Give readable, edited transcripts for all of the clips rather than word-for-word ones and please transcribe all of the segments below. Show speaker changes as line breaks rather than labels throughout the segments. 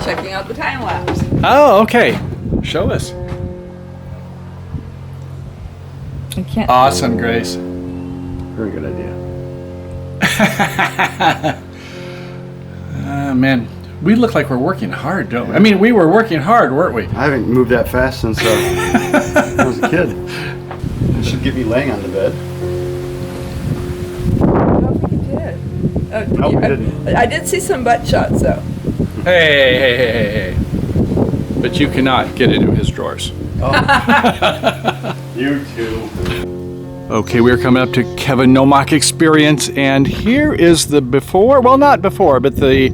checking out the time lapse.
Oh, okay. Show us.
I can't.
Awesome, Grace.
Very good idea.
Man, we look like we're working hard, don't we? I mean, we were working hard, weren't we?
I haven't moved that fast since I was a kid. It should get me laying on the bed.
I don't think you did. Oh,
No, we didn't.
I did see some butt shots though.
Hey. But you cannot get into his drawers.
Oh. You too.
Okay, we're coming up to Kevin Nomoc Experience, and here is the before, well, not before, but the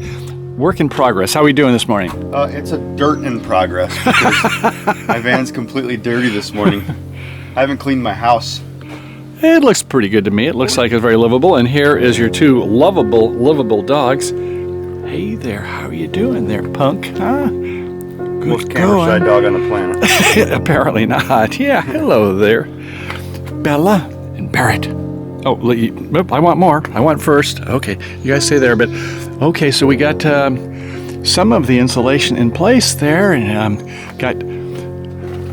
work in progress. How are we doing this morning?
It's a dirt in progress because my van's completely dirty this morning. I haven't cleaned my house.
It looks pretty good to me. It looks like it's very livable, and here is your two livable dogs. Hey there, how are you doing there, punk? Huh?
Most camera-shy dog on the planet.
Apparently not. Yeah, hello there. Bella and Barrett. Oh, I want more. I want first. Okay, you guys stay there, but okay, so we got some of the insulation in place there, and got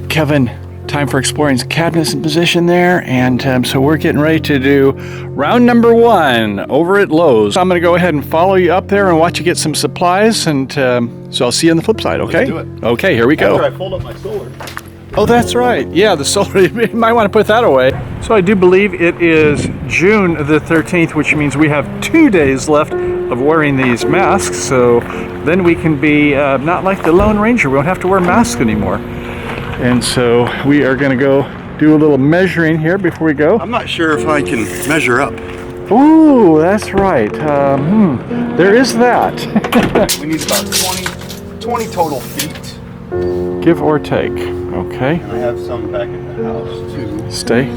Kevin Time for Exploring's cabinets in position there, and so we're getting ready to do round number 1 over at Lowe's. I'm going to go ahead and follow you up there and watch you get some supplies, and so I'll see you on the flip side, okay?
Let's do it.
Okay, here we go.
After I fold up my solar.
Oh, that's right. Yeah, the solar, you might want to put that away. So I do believe it is June the 13th, which means we have 2 days left of wearing these masks, so then we can be not like the Lone Ranger. We won't have to wear masks anymore. And so we are going to go do a little measuring here before we go.
I'm not sure if I can measure up.
Ooh, that's right. There is that.
We need about 20 total feet.
Give or take. Okay.
And I have some back at the house too.
Stay.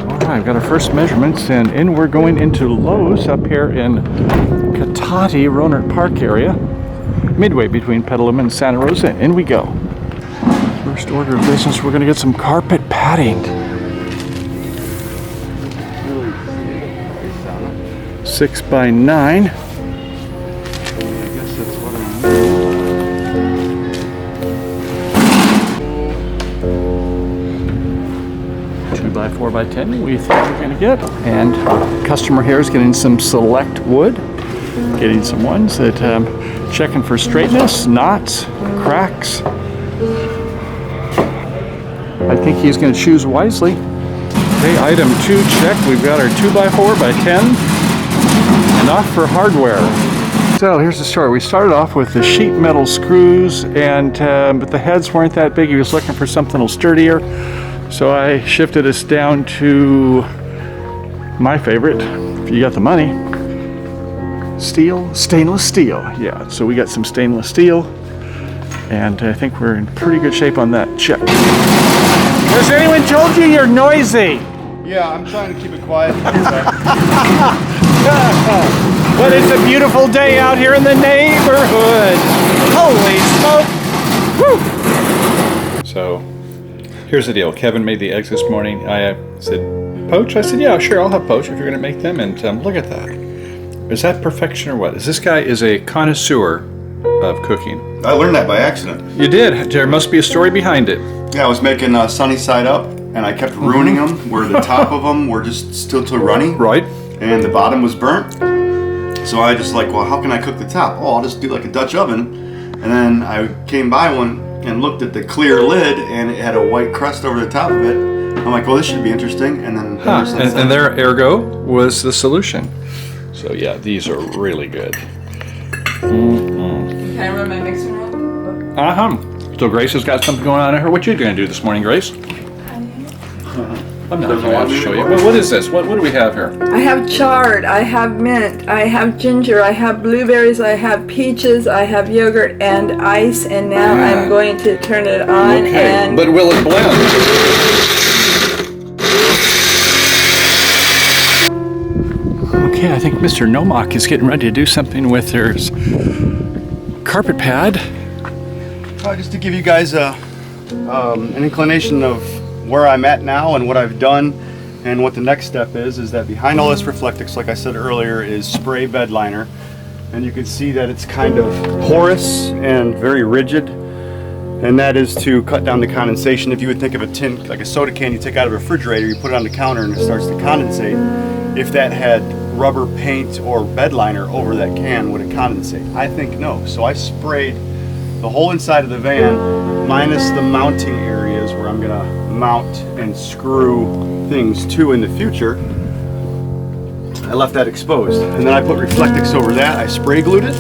All right, I've got our first measurements, and in we're going into Lowe's up here in Katati, Rohnert Park area, midway between Petaluma and Santa Rosa. In we go. First order of business, we're going to get some carpet padding. 6 by 9.
I guess that's what I need.
2 by 4 by 10 we thought we were going to get. And our customer here is getting some select wood, getting some ones that checking for straightness, knots, cracks. I think he's going to choose wisely. Okay, item 2 check. We've got our 2 by 4 by 10 and off for hardware. So here's the story. We started off with the sheet metal screws, and but the heads weren't that big. He was looking for something a little sturdier. So I shifted us down to my favorite, if you got the money, stainless steel. Yeah, so we got some stainless steel, and I think we're in pretty good shape on that. Check. Has anyone told you you're noisy?
Yeah, I'm trying to keep it quiet.
But it's a beautiful day out here in the neighborhood. Holy smoke! Woo! So, here's the deal. Kevin made the eggs this morning. I said, poach? I said, yeah, sure, I'll have poach if you're going to make them. And look at that. Is that perfection or what? This guy is a connoisseur of cooking.
I learned that by accident.
You did. There must be a story behind it.
Yeah, I was making sunny side up, and I kept ruining them where the top of them were just still too runny.
Right.
And the bottom was burnt. So I just like, well, how can I cook the top? Oh, I'll just do like a Dutch oven. And then I came by one and looked at the clear lid, and it had a white crust over the top of it. I'm like, well, this should be interesting. And then
and there, ergo, was the solution. So yeah, these are really good.
Can I run my mixing room?
So Grace has got something going on in her. What you going to do this morning, Grace? I'm not going to have to show you. What is this? What do we have here?
I have chard, I have mint, I have ginger, I have blueberries, I have peaches, I have yogurt and ice, and now I'm going to turn it on.
Okay,
and
but will it blend? Okay, I think Mr. Nomoc is getting ready to do something with their carpet pad.
Just to give you guys an inclination of where I'm at now and what I've done and what the next step is that behind all this Reflectix, like I said earlier, is spray bed liner. and you can see that it's kind of porous and very rigid, and that is to cut down the condensation. If you would think of a tin, like a soda can you take out of a refrigerator, you put it on the counter and it starts to condensate. If that had rubber paint or bed liner over that can, would it condensate? I think no. So I sprayed the whole inside of the van, minus the mounting areas where I'm gonna mount and screw things to in the future. I left that exposed, and then I put Reflectix over that. I spray glued it,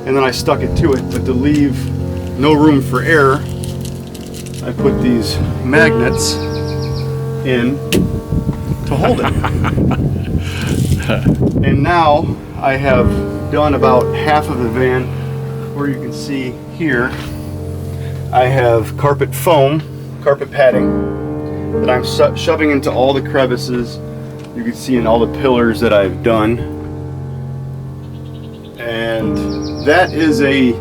and then I stuck it to it. But to leave no room for air, I put these magnets in to hold it. And now I have done about half of the van, where you can see here I have carpet foam, carpet padding, that I'm shoving into all the crevices. You can see in all the pillars that I've done. And that is a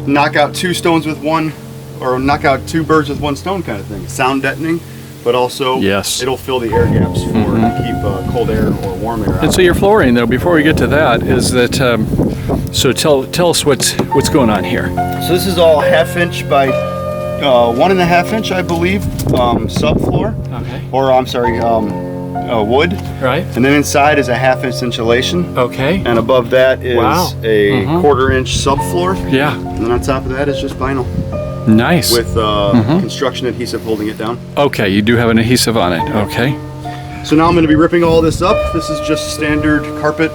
knock out two stones with one, or knock out two birds with one stone kind of thing. Sound deadening, but also
Yes.
it'll fill the air gaps for to keep cold air or warm air out.
And so your flooring, though, before we get to that, is that, so tell us what's going on here.
So this is all 1/2 inch by 1.5 inch, I believe, subfloor.
Okay.
Or I'm sorry, wood.
Right.
And then inside is a 1/2 inch insulation.
Okay.
And above that is
Wow.
a 1/4 inch subfloor.
Yeah.
And then on top of that is just vinyl
Nice.
with construction adhesive holding it down.
Okay, you do have an adhesive on it. Okay.
So now I'm going to be ripping all this up. This is just standard carpet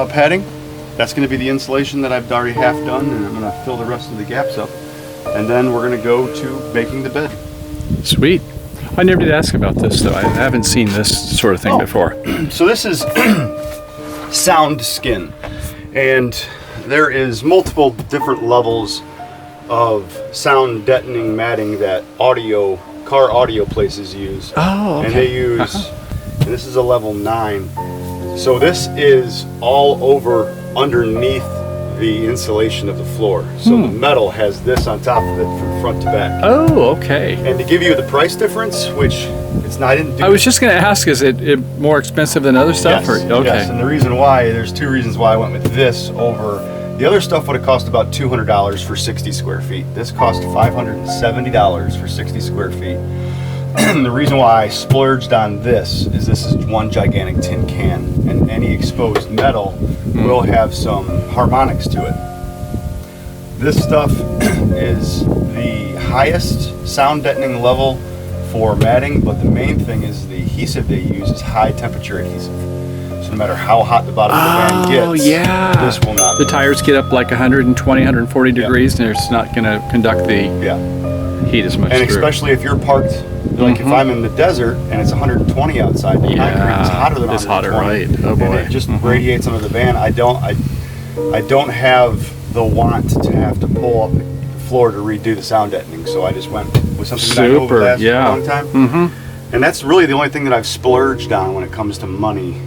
padding. That's going to be the insulation that I've already half done, and I'm going to fill the rest of the gaps up. And then we're going to go to making the bed.
Sweet. I never did ask about this, though. I haven't seen this sort of thing before.
So this is sound skin, and there is multiple different levels of sound deadening matting that car audio places use.
Oh, okay.
And they use, and this is a level 9. So this is all over underneath the insulation of the floor. So the metal has this on top of it from front to back.
Oh, okay.
And to give you the price difference, which it's not, I didn't do.
I was just going to ask, is it more expensive than other stuff?
Yes,
Or, okay.
yes, and the reason why, there's two reasons why I went with this over the other stuff. Would have cost about $200 for 60 square feet. This cost $570 for 60 square feet. And the reason why I splurged on this is one gigantic tin can, and any exposed metal will have some harmonics to it. This stuff is the highest sound deadening level for matting, but the main thing is the adhesive they use is high temperature adhesive. So no matter how hot the bottom of the van gets, this will not.
The tires get up like 120, 140 degrees, and it's not going to conduct the heat as much.
And
through.
especially if you're parked, like if I'm in the desert and it's 120 outside, the concrete is hotter than 120.
It's hotter, right? Oh boy.
And it just radiates under the van. I don't have the want to have to pull up the floor to redo the sound deadening, so I just went with something that I know will last for a long time. And that's really the only thing that I've splurged on when it comes to money.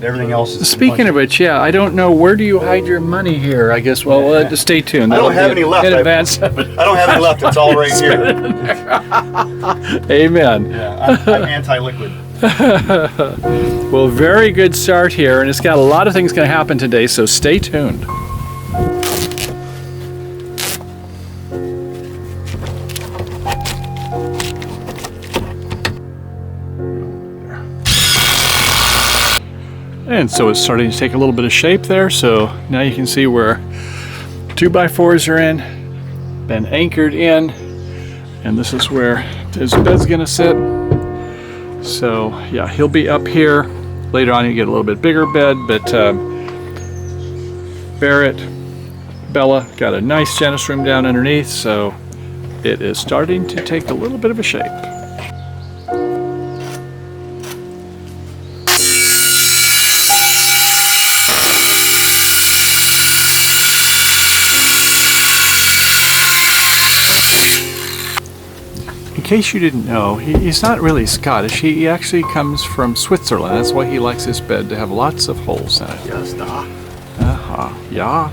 Everything else is.
Speaking of which, I don't know, where do you hide your money here? I guess, well, stay tuned.
I don't have any left.
In advance.
I don't have any left. It's all right here.
Amen.
Yeah, I'm anti-liquid.
Well, very good start here, and it's got a lot of things going to happen today, so stay tuned. And so it's starting to take a little bit of shape there, so now you can see where 2x4s are in, been anchored in, and this is where his bed's gonna sit. So yeah, he'll be up here. Later on you get a little bit bigger bed, but Barrett, Bella got a nice Janus room down underneath, so it is starting to take a little bit of a shape. In case you didn't know, he's not really Scottish. He actually comes from Switzerland. That's why he likes his bed to have lots of holes in it.
Yes, da.
Yeah.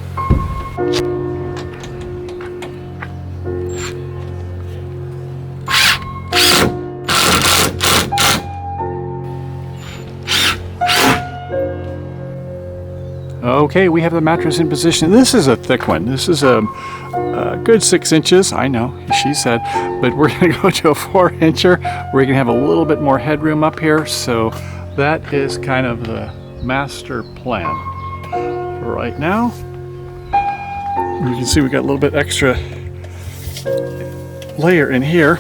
Okay, we have the mattress in position. This is a thick one. This is a good 6 inches. I know, she said, but we're going to go to a 4-incher. We're going to have a little bit more headroom up here. So that is kind of the master plan for right now. You can see we got a little bit extra layer in here.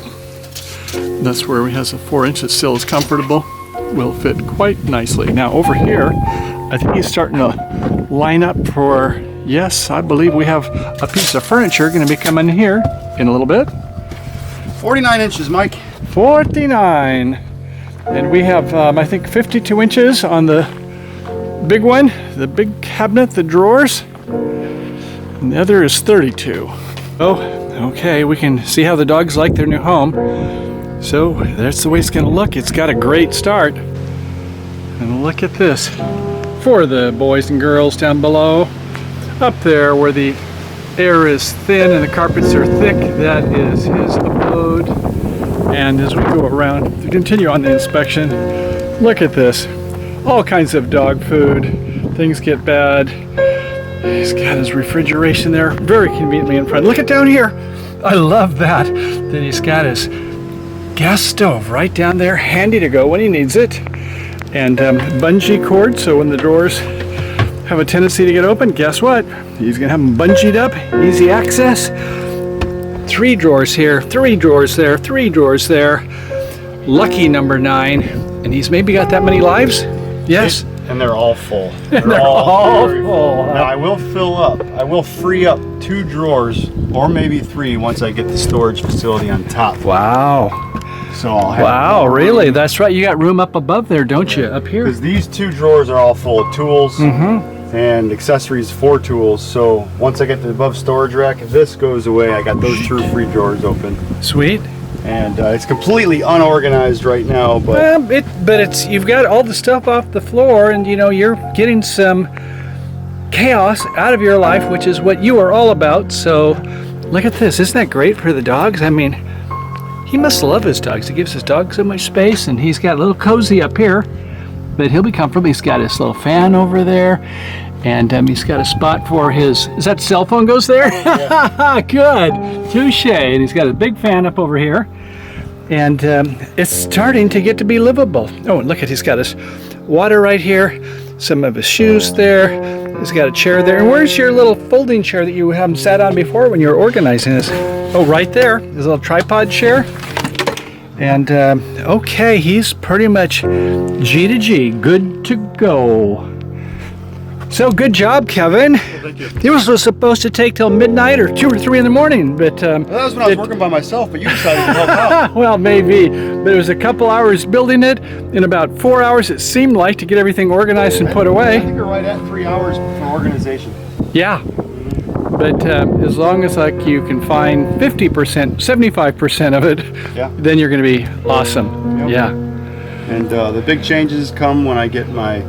That's where we have a 4 inches still is comfortable. Will fit quite nicely. Now over here, I think he's starting to line up for, yes, I believe we have a piece of furniture going to be coming here in a little bit.
49 inches, Mike.
49. And we have, I think, 52 inches on the big one, the big cabinet, the drawers. And the other is 32. Oh, okay, we can see how the dogs like their new home. So that's the way it's going to look. It's got a great start. And look at this. For the boys and girls down below, up there where the air is thin and the carpets are thick, that is his abode. And as we go around to continue on the inspection, look at this. All kinds of dog food. Things get bad. He's got his refrigeration there, very conveniently in front. Look at down here. I love that. Then he's got his gas stove right down there, handy to go when he needs it. And bungee cord, so when the doors have a tendency to get open, guess what? He's gonna have them bungeed up, easy access. 3 drawers here, 3 drawers there, 3 drawers there. Lucky number 9. And he's maybe got that many lives? Yes?
And they're all full.
They're all full.
Now I will fill up. I will free up 2 drawers, or maybe 3, once I get the storage facility on top.
Wow.
So I'll have
Wow, really? That's right. You got room up above there, don't you? Up here?
Because these 2 drawers are all full of tools and accessories for tools. So once I get the above storage rack, if this goes away, I got those 2 free drawers open.
Sweet.
And it's completely unorganized right now, but
But you've got all the stuff off the floor, and you know you're getting some chaos out of your life, which is what you are all about. So look at this. Isn't that great for the dogs? I mean, he must love his dogs. He gives his dog so much space, and he's got a little cozy up here, but he'll be comfortable. He's got his little fan over there, and he's got a spot for his, is that cell phone goes there? Yeah. Good, touche. And he's got a big fan up over here, and it's starting to get to be livable. Oh, and look at, he's got his water right here, some of his shoes there. He's got a chair there. And where's your little folding chair that you haven't sat on before when you were organizing this? Oh, right there, his little tripod chair. And okay, he's pretty much G to G, good to go. So good job, Kevin.
Well, thank you.
It was supposed to take till midnight or 2 or 3 in the morning, but
well, that was when I was working by myself, but you decided to help out.
well, maybe, but it was a couple hours building it. In about 4 hours, it seemed like, to get everything organized and put
I
away.
think you're right at 3 hours for organization.
Yeah, but as long as like you can find 50%, 75% of it,
Yeah.
then you're going to be awesome.
Yep.
Yeah.
And the big changes come when I get my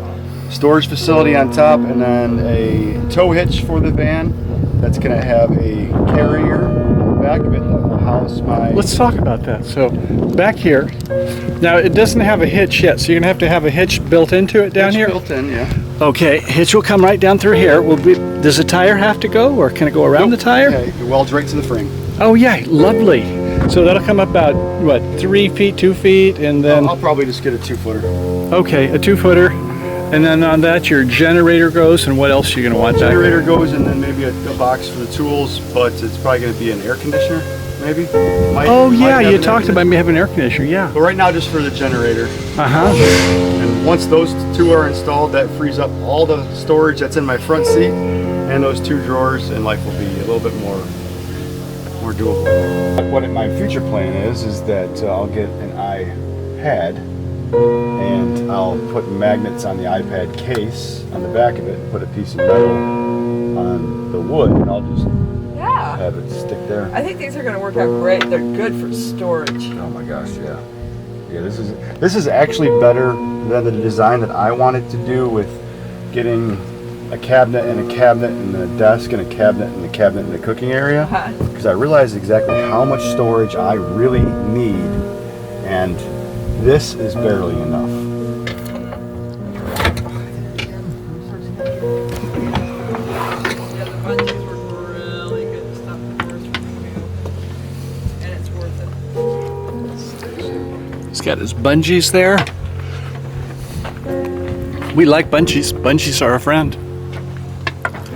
storage facility on top, and then a tow hitch for the van that's going to have a carrier on the back of it that will house my...
Let's talk about that. So back here, now it doesn't have a hitch yet, so you're going to have a hitch built into it down
hitch
here?
built in, yeah.
Okay, hitch will come right down through here. Does the tire have to go, or can it go around the tire?
Okay, it welds right to the frame.
Oh yeah, lovely. So that'll come up about, what, 3 feet, 2 feet, and then...
I'll probably just get a 2-footer.
Okay, a 2-footer. And then on that, your generator goes, and what else are you going to want back there?
Generator goes, and then maybe a box for the tools, but it's probably going to be an air conditioner, maybe.
Oh yeah, you talked about me having an air conditioner, yeah.
But right now, just for the generator.
Uh-huh.
And once those 2 are installed, that frees up all the storage that's in my front seat and those 2 drawers, and life will be a little bit more doable. What my future plan is that I'll get an iPad, and I'll put magnets on the iPad case on the back of it, put a piece of metal on the wood, and I'll just
Yeah.
have it stick there.
I think these are going to work out great. They're good for storage.
Oh my gosh, yeah. Yeah, this is actually better than the design that I wanted to do, with getting a cabinet and a cabinet and a desk and a cabinet and a cabinet in the cooking area.
Uh-huh.
Because I realized exactly how much storage I really need, and this is barely enough.
got his bungees there. We like bungees. Bungees are a friend.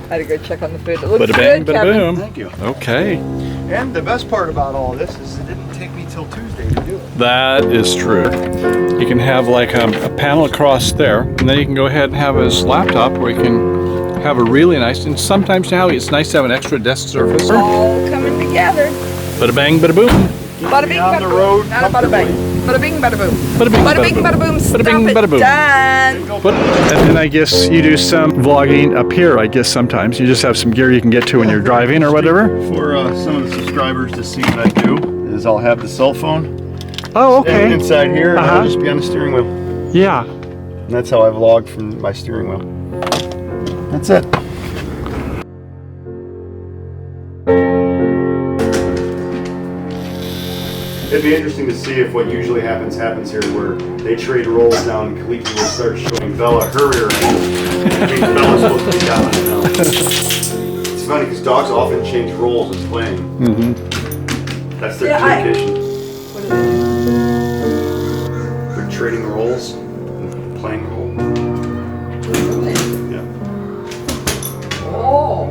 I had to go check on the food. It looks
Bada bang,
good,
bada
Kevin.
boom.
Thank you.
Okay,
And the best part about all this is it didn't take me till Tuesday to do it.
that is true. You can have like a panel across there, and then you can go ahead and have his laptop where you can have a really nice, and sometimes now it's nice to have an extra desk surface.
All coming together.
Bada bang, bada boom.
Bada bing,
on
bada
the
boom.
road
Not a bada bang. Bada bing, bada boom.
Bada bing,
Bada bing, bada boom. Stop
bing,
it.
bada boom.
Done.
And then I guess you do some vlogging up here, I guess sometimes. You just have some gear you can get to when you're driving or whatever.
For some of the subscribers to see what I do is I'll have the cell phone
Oh,
and inside here, and
Uh-huh.
I'll just be on the steering wheel.
Yeah.
And that's how I vlog from my steering wheel. That's it. It'd be interesting to see if what usually happens here, where they trade roles down and Kaliki will start showing Bella her rear end. I mean, Bella's supposed to be down now. It's funny because dogs often change roles in playing.
Mm-hmm.
That's their
Yeah,
communication.
What is it?
They're trading roles and playing role. Yeah.
Oh.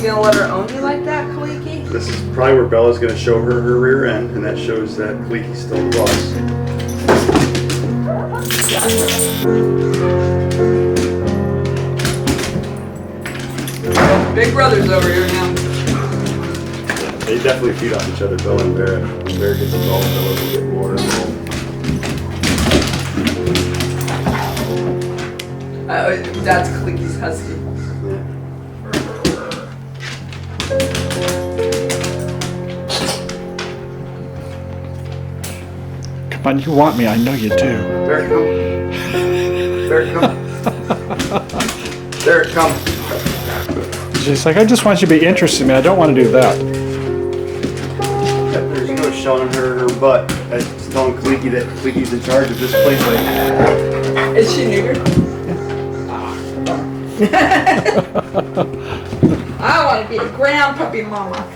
You gonna let her own you like that, Kaliki?
This is probably where Bella's going to show her rear end, and that shows that Kaliki's still the boss.
Big brothers over here now.
Yeah, they definitely feed off each other, Bella and Barrett. When Barrett gets involved, Bella will get more involved.
That's Kaliki's husky.
Yeah.
Come on, you want me. I know you do.
Barrett, come. Barrett, come. Barrett, come.
She's like, I just want you to be interested in me. I don't want to do that.
There's no showing her butt. That's telling Kaliki that Kaliki's in charge of this place. Like,
Is she neutered? I want to be a ground puppy mama.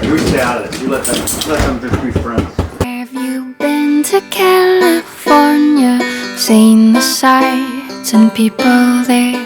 you stay out of this. You let them just be friends.
Have you been to California? Seen the sights and people there?